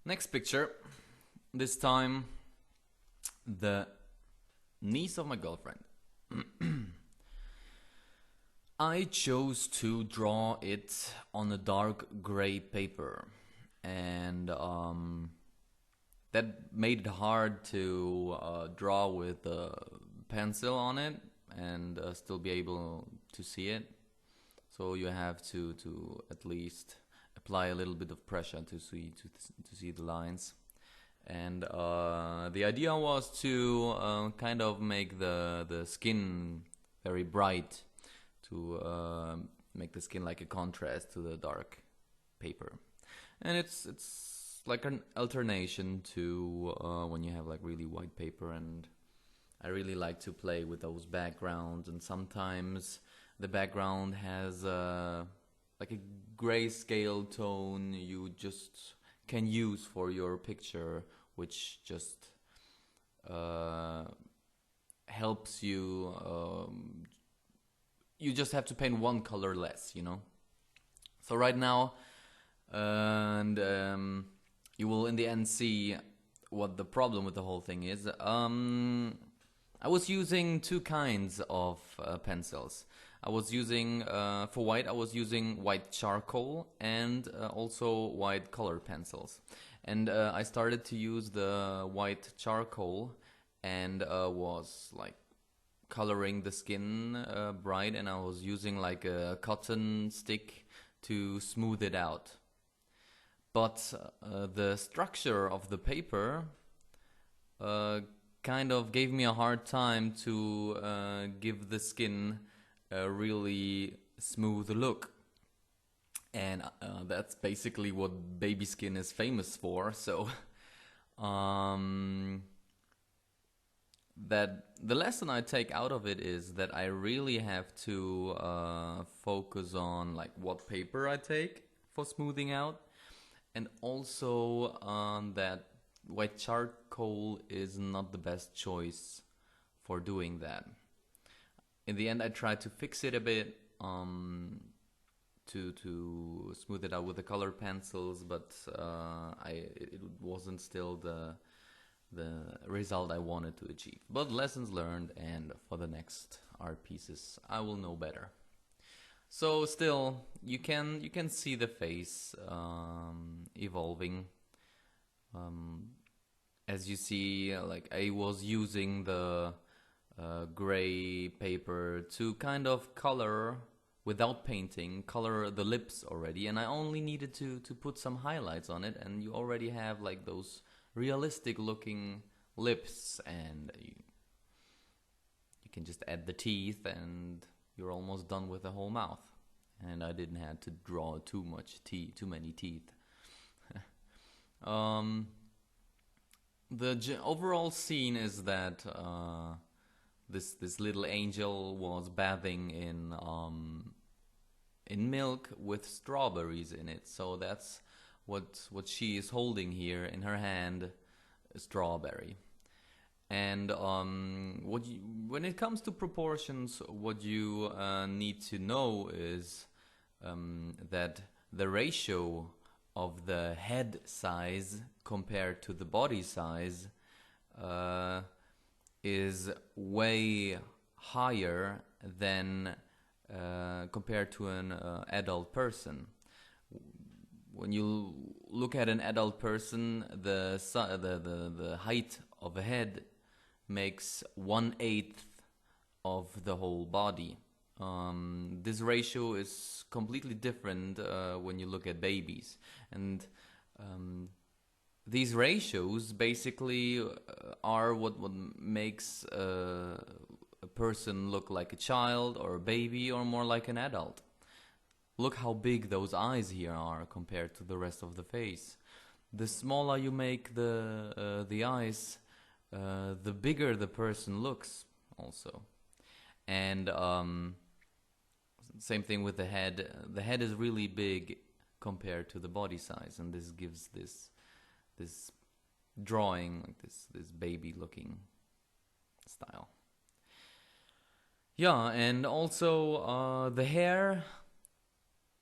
Next picture. This time, the niece of my girlfriend. I chose to draw it on a dark gray paper, and that made it hard to draw with a pencil on it and still be able to see it. So you have to at least apply a little bit of pressure to see the lines. And the idea was to kind of make the skin very bright, to make the skin like a contrast to the dark paper. And it's like an alternation to when you have like really white paper. And I really like to play with those backgrounds, and sometimes the background has like a grayscale tone you just can use for your picture, which just helps you. You just have to paint one color less, you know. So right now, and you will in the end see what the problem with the whole thing is. I was using two kinds of pencils. I was using, for white, I was using white charcoal and also white color pencils. And I started to use the white charcoal and was like coloring the skin bright, and I was using like a cotton stick to smooth it out. But the structure of the paper kind of gave me a hard time to give the skin a really smooth look. And that's basically what baby skin is famous for. So that the lesson I take out of it is that I really have to focus on like what paper I take for smoothing out, and also that white charcoal is not the best choice for doing that. In the end, I tried to fix it a bit to smooth it out with the color pencils, but it wasn't still the result I wanted to achieve. But lessons learned, and for the next art pieces, I will know better. So still, you can see the face evolving. As you see, like I was using the gray paper to kind of color without painting, color the lips already, and I only needed to put some highlights on it, and you already have like those realistic looking lips, and you can just add the teeth and you're almost done with the whole mouth. And I didn't have to draw too many teeth. The overall scene is that this little angel was bathing in milk with strawberries in it. So that's what she is holding here in her hand, a strawberry. And when it comes to proportions, what you need to know is that the ratio of the head size compared to the body size is way higher than compared to an adult person. When you look at an adult person, the height of a head makes 1/8 of the whole body. This ratio is completely different when you look at babies, and these ratios basically are what makes a person look like a child or a baby or more like an adult. Look how big those eyes here are compared to the rest of the face. The smaller you make the eyes, the bigger the person looks also. And same thing with the head. The head is really big compared to the body size, and this gives this drawing like this baby looking style. Yeah, and also the hair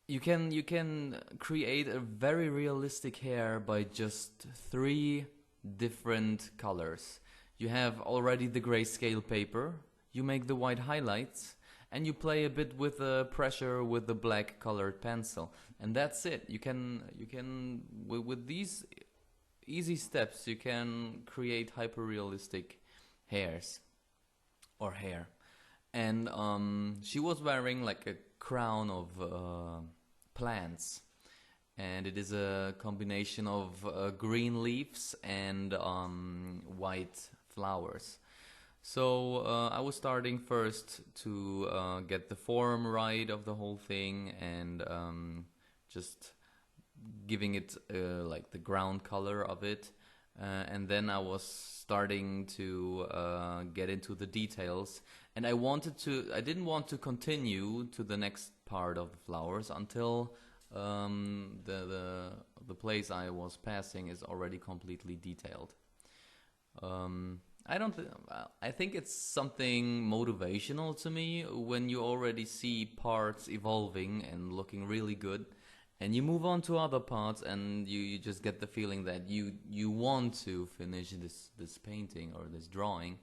you can create a very realistic hair by just three different colors. You have already the grayscale paper, you make the white highlights, and you play a bit with the pressure with the black colored pencil, and that's it. You can with these easy steps you can create hyper realistic hairs or hair. And she was wearing like a crown of plants, and it is a combination of green leaves and white flowers. So I was starting first to get the form right of the whole thing, and just giving it like the ground color of it. And then I was starting to get into the details, and I didn't want to continue to the next part of the flowers until the place I was passing is already completely detailed. I think it's something motivational to me when you already see parts evolving and looking really good, and you move on to other parts, and you just get the feeling that you want to finish this painting or this drawing.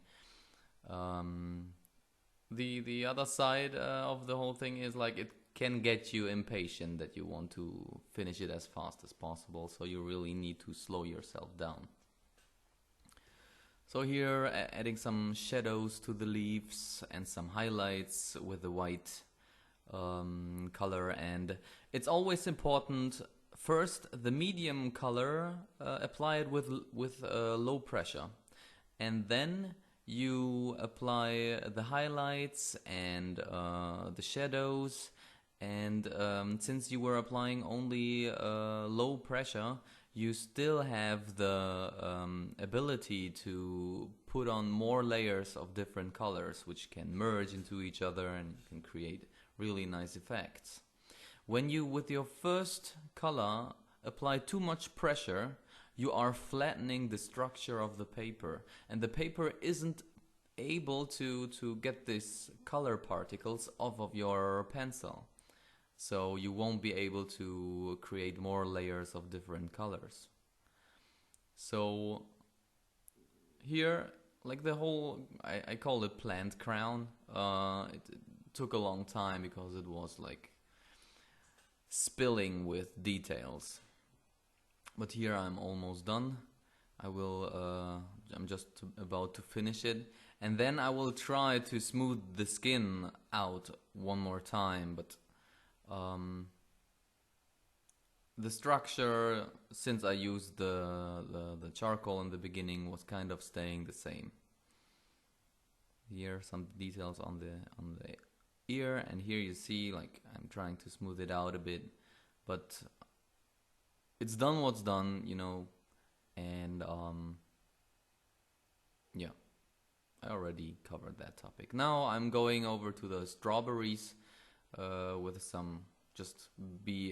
The other side of the whole thing is like it can get you impatient, that you want to finish it as fast as possible, so you really need to slow yourself down. So here, adding some shadows to the leaves and some highlights with the white color. And it's always important, first the medium color, apply it with low pressure, and then you apply the highlights and the shadows. And since you were applying only low pressure, you still have the ability to put on more layers of different colors, which can merge into each other and can create really nice effects. When you, with your first color, apply too much pressure, you are flattening the structure of the paper, and the paper isn't able to get these color particles off of your pencil. So you won't be able to create more layers of different colors. So here, like the whole, I call it plant crown. It took a long time because it was like spilling with details. But here I'm almost done. I'm just about to finish it. And then I will try to smooth the skin out one more time, but the structure, since I used the charcoal in the beginning, was kind of staying the same. Here some details on the ear, and here you see like I'm trying to smooth it out a bit, but it's done what's done, you know. And yeah, I already covered that topic. Now I'm going over to the strawberries. With some,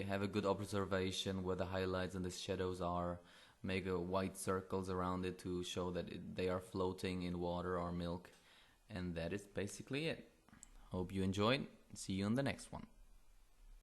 have a good observation where the highlights and the shadows are. Make a white circles around it to show that they are floating in water or milk. And that is basically it. Hope you enjoyed. See you on the next one.